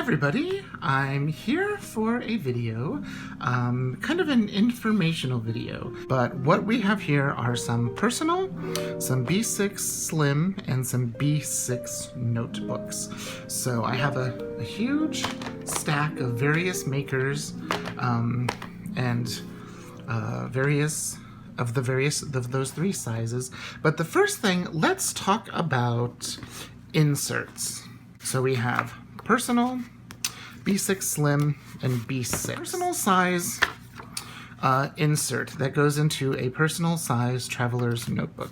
everybody, I'm here for a video, kind of an informational video, but what we have here are some personal, some B6 Slim, and some B6 notebooks. So I have a huge stack of various makers and various of those three sizes. But the first thing, let's talk about inserts. So we have personal, B6 Slim, and B6. Personal size insert that goes into a personal size traveler's notebook.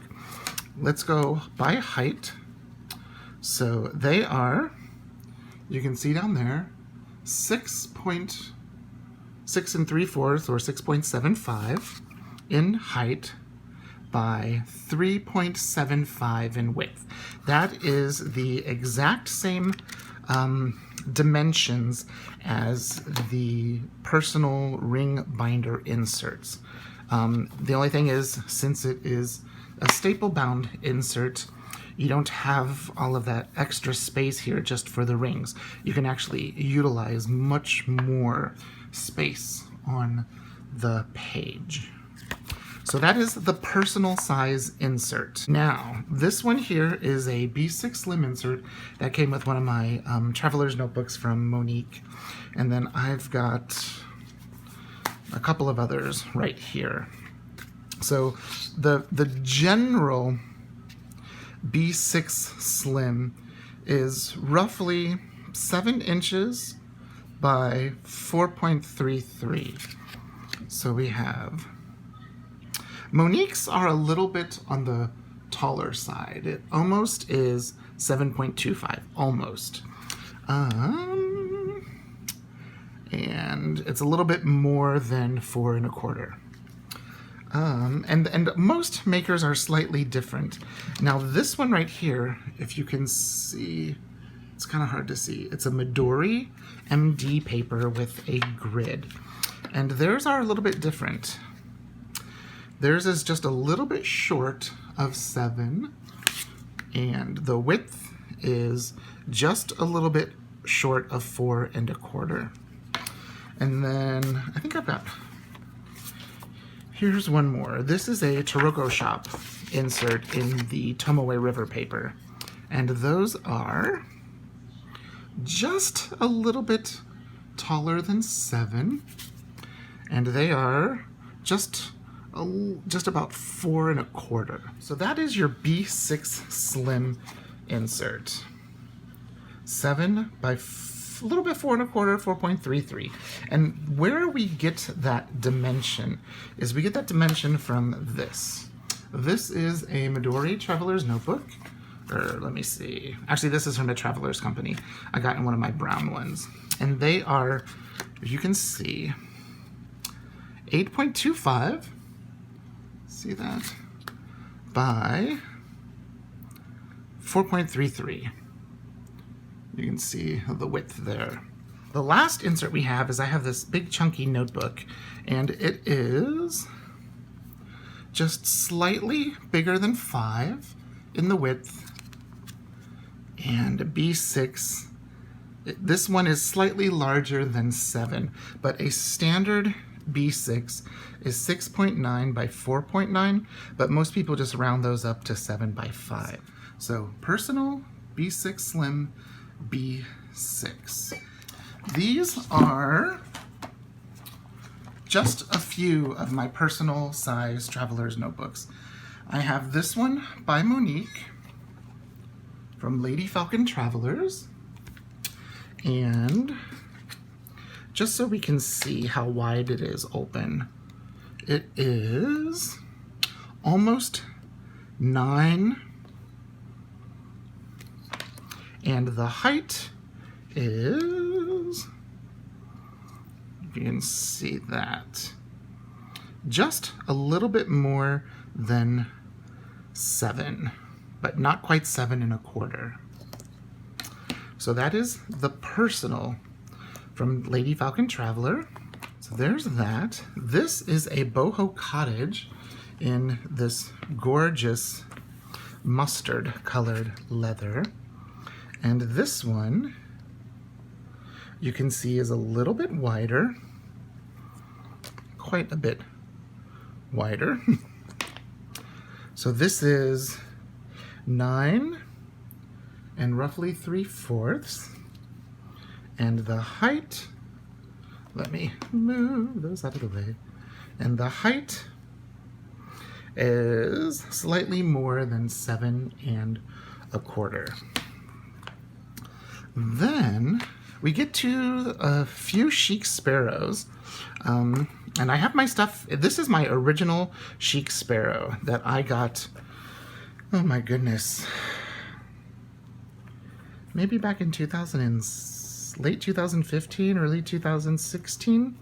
Let's go by height. So they are, you can see down there, 6.6 3/4 or 6.75 in height by 3.75 in width. That is the exact same dimensions as the personal ring binder inserts. The only thing is, since it is a staple bound insert, you don't have all of that extra space here just for the rings. You can actually utilize much more space on the page. So that is the personal size insert. Now, this one here is a B6 Slim insert that came with one of my traveler's notebooks from Monique. And then I've got a couple of others right here. So the general B6 Slim is roughly 7 inches by 4.33. So we have Monique's are a little bit on the taller side. It almost is 7.25, almost. And it's a little bit more than 4 1/4. And most makers are slightly different. Now this one right here, if you can see, it's kind of hard to see. It's a Midori MD paper with a grid. And theirs are a little bit different. Theirs is just a little bit short of 7, and the width is just a little bit short of 4 1/4. And then I think I've got, here's one more. This is a Taroko Shoppe insert in the Tomoe River paper, and those are just a little bit taller than 7, and they are just about 4 1/4. So that is your B6 Slim insert. 7 by a little bit 4 1/4, 4.33. And where we get that dimension is we get that dimension from this. This is a Midori Traveler's Notebook. Or let me see. Actually, this is from a Traveler's Company. I got in one of my brown ones. And they are, if you can see, 8.25. See that? By 4.33. You can see the width there. The last insert we have is I have this big chunky notebook, and it is just slightly bigger than 5 in the width, and a B6. This one is slightly larger than 7, but a standard B6 is 6.9 by 4.9, but most people just round those up to 7 by 5. So personal, B6 Slim, B6. These are just a few of my personal size traveler's notebooks. I have this one by Monique from Lady Falcon Travelers, and just so we can see how wide it is open, it is almost 9, and the height is, if you can see that, just a little bit more than 7, but not quite 7 1/4. So that is the personal from Lady Falcon Traveler. So there's that. This is a Boho Cottage in this gorgeous mustard colored leather. And this one you can see is a little bit wider, quite a bit wider. So this is 9 and roughly 3/4, and the height, let me move those out of the way, and the height is slightly more than 7 1/4. Then we get to a few Chic Sparrows, and I have my stuff. This is my original Chic Sparrow that I got, oh my goodness, maybe back in late 2015, early 2016.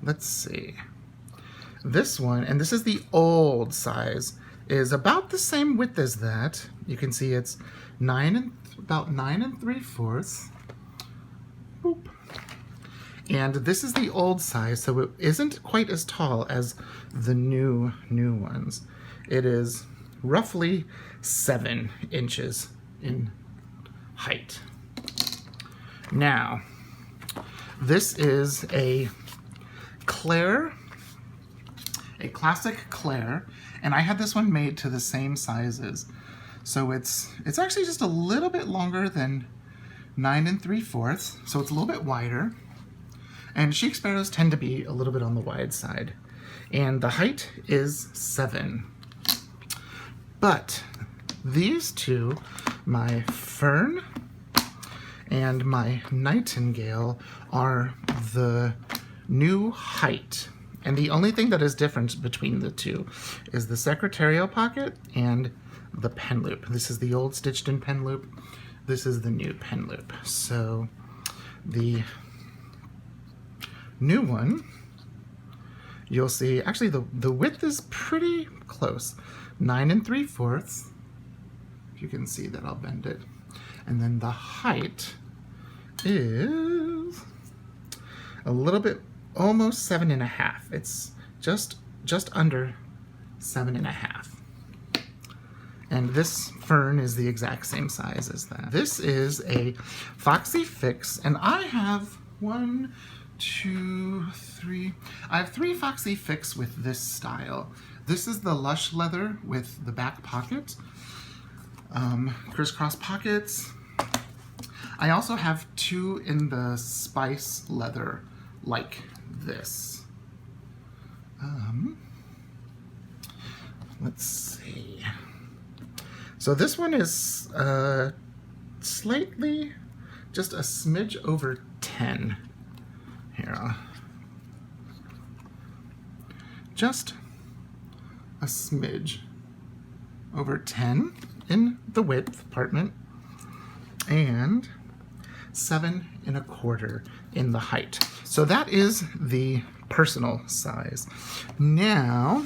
Let's see. This one, and this is the old size, is about the same width as that. You can see it's about 9 3/4. Boop. And this is the old size, so it isn't quite as tall as the new ones. It is roughly 7 inches in height. Now, this is a Claire, a classic Claire, and I had this one made to the same sizes. So it's actually just a little bit longer than 9 3/4, so it's a little bit wider. And Chic Sparrows tend to be a little bit on the wide side. And the height is 7. But these two, my Fern and my Nightingale, are the new height. And the only thing that is different between the two is the secretarial pocket and the pen loop. This is the old stitched in pen loop. This is the new pen loop. So the new one, you'll see, actually the width is pretty close. 9 3/4. If you can see that, I'll bend it. And then the height is a little bit, almost 7 1/2. It's just under 7 1/2. And this Fern is the exact same size as that. This is a Foxy Fix, and I have 1, 2, 3. I have 3 Foxy Fix with this style. This is the lush leather with the back pocket, crisscross pockets. I also have 2 in the spice leather like this. Let's see. So this one is slightly, just a smidge over 10. Here, just a smidge over 10 in the width department, and 7 1/4 in the height. So that is the personal size. Now,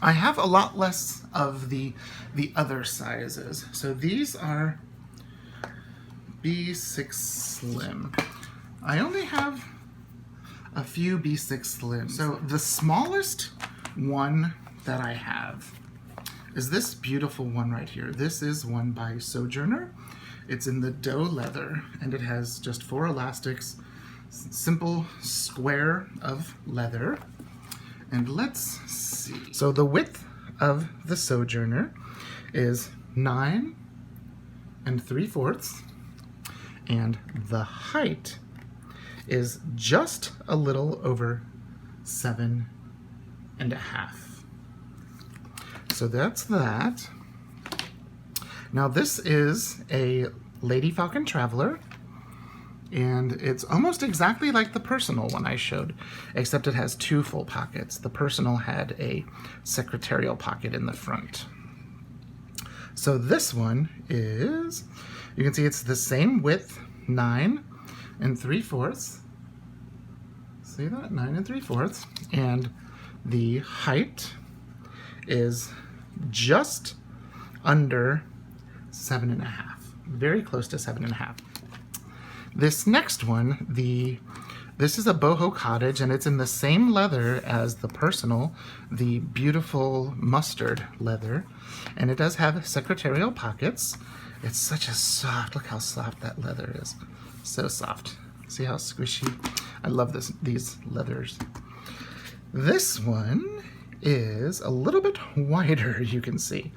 I have a lot less of the other sizes. So these are B6 Slim. I only have a few B6 Slims. So the smallest one that I have is this beautiful one right here. This is one by Sojourner. It's in the doe leather, and it has just 4 elastics, simple square of leather. And let's see. So the width of the Sojourner is 9 3/4, and the height is just a little over 7 1/2. So that's that. Now this is a Lady Falcon Traveler, and it's almost exactly like the personal one I showed, except it has 2 full pockets. The personal had a secretarial pocket in the front. So this one is, you can see it's the same width, 9 3/4. See that? 9 3/4. And the height is just under 7 1/2. Very close to 7 1/2. This next one, the This is a Boho Cottage, and it's in the same leather as the Personal, the beautiful mustard leather. And it does have secretarial pockets. It's such a soft, look how soft that leather is. So soft. See how squishy? I love these leathers. This one is a little bit wider, you can see.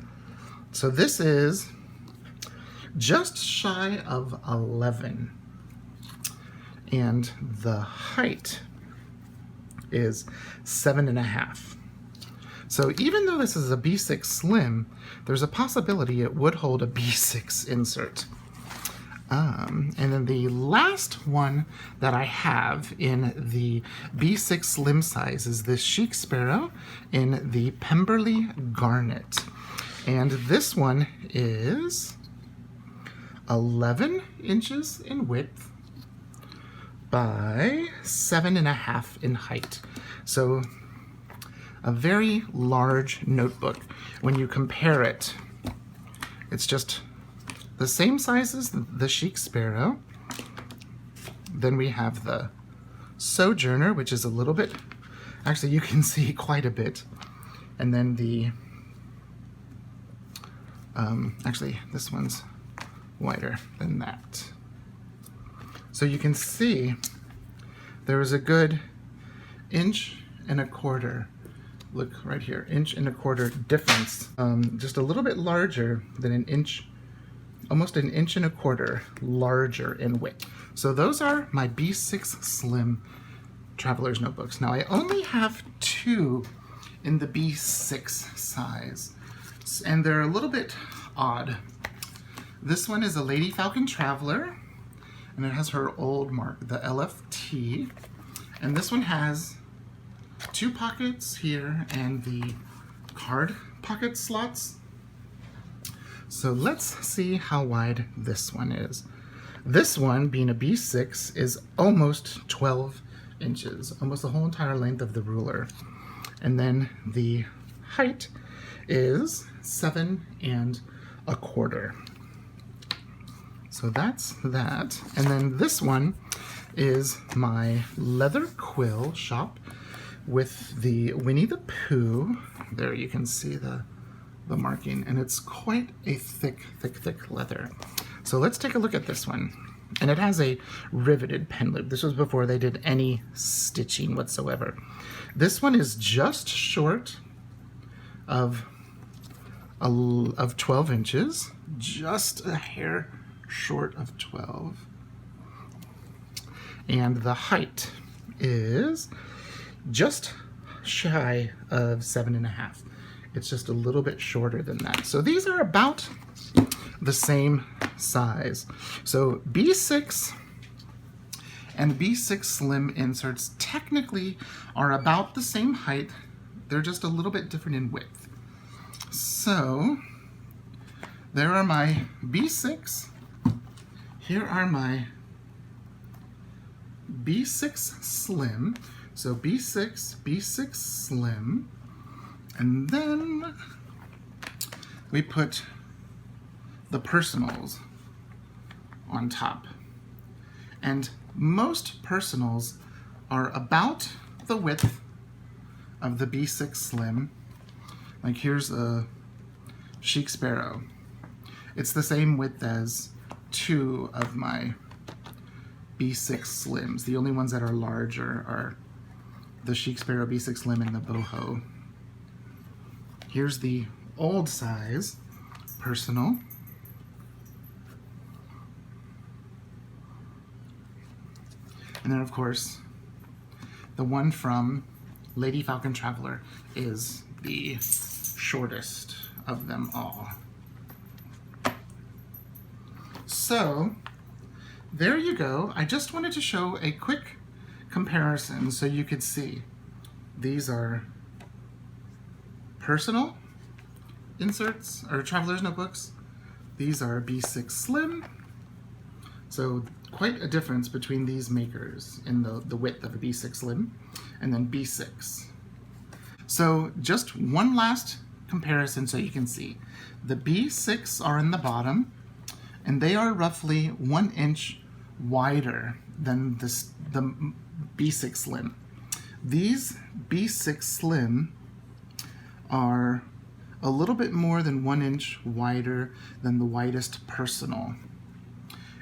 So this is just shy of 11. And the height is 7.5. So even though this is a B6 Slim, there's a possibility it would hold a B6 insert. And then the last one that I have in the B6 Slim size is this Chic Sparrow in the Pemberley Garnet. And this one is 11 inches in width by 7.5 in height. So a very large notebook. When you compare it, it's just the same size as the Chic Sparrow. Then we have the Sojourner, which is a little bit, actually you can see quite a bit. And then the, actually this one's wider than that. So you can see there is a good 1.25 inches. Look right here, 1.25 inch difference. Just a little bit larger than an inch, almost 1.25 inches larger in width. So those are my B6 Slim Traveler's Notebooks. Now I only have 2 in the B6 size, and they're a little bit odd. This one is a Lady Falcon Traveler, and it has her old mark, the LFT. And this one has 2 pockets here and the card pocket slots. So let's see how wide this one is. This one, being a B6, is almost 12 inches, almost the whole entire length of the ruler. And then the height is 7.25. So that's that. And then this one is my leather quill Shoppe with the Winnie the Pooh. There you can see the marking, and it's quite a thick leather. So let's take a look at this one. And it has a riveted pen loop. This was before they did any stitching whatsoever. This one is just short of 12 inches, just a hair short of 12. And the height is just shy of 7.5. It's just a little bit shorter than that. So these are about the same size. So B6 and B6 Slim inserts technically are about the same height. They're just a little bit different in width. So there are my B6. Here are my B6 Slim. So B6, B6 Slim, and then we put the Personals on top. And most Personals are about the width of the B6 Slim. Like here's a Chic Sparrow. It's the same width as 2 of my B6 Slims. The only ones that are larger are the Chic Sparrow B6 Slim and the Boho. Here's the old size Personal. And then of course, the one from Lady Falcon Traveler is the shortest of them all. So there you go. I just wanted to show a quick comparison so you could see. These are Personal inserts, or Traveler's Notebooks. These are B6 Slim. So quite a difference between these makers in the width of a B6 Slim and then B6. So just one last comparison so you can see. The B6 are in the bottom, and they are roughly 1 inch wider than the B6 Slim. These B6 Slim are a little bit more than 1 inch wider than the widest personal.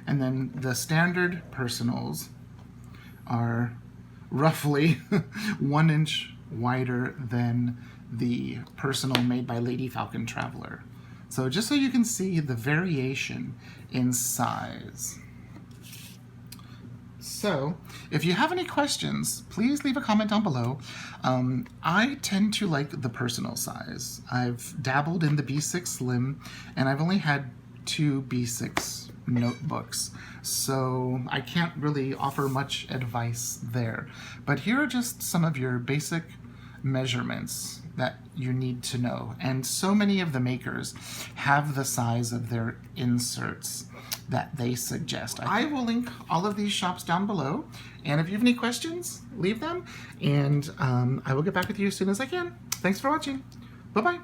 And then the standard personals are roughly 1 inch wider than the personal made by Lady Falcon Traveler. So just so you can see the variation in size. So, if you have any questions, please leave a comment down below. I tend to like the personal size. I've dabbled in the B6 Slim, and I've only had 2 B6 notebooks, so I can't really offer much advice there. But here are just some of your basic measurements that you need to know. And so many of the makers have the size of their inserts that they suggest. I will link all of these shops down below, and if you have any questions, leave them, and I will get back with you as soon as I can. Thanks for watching. Bye-bye.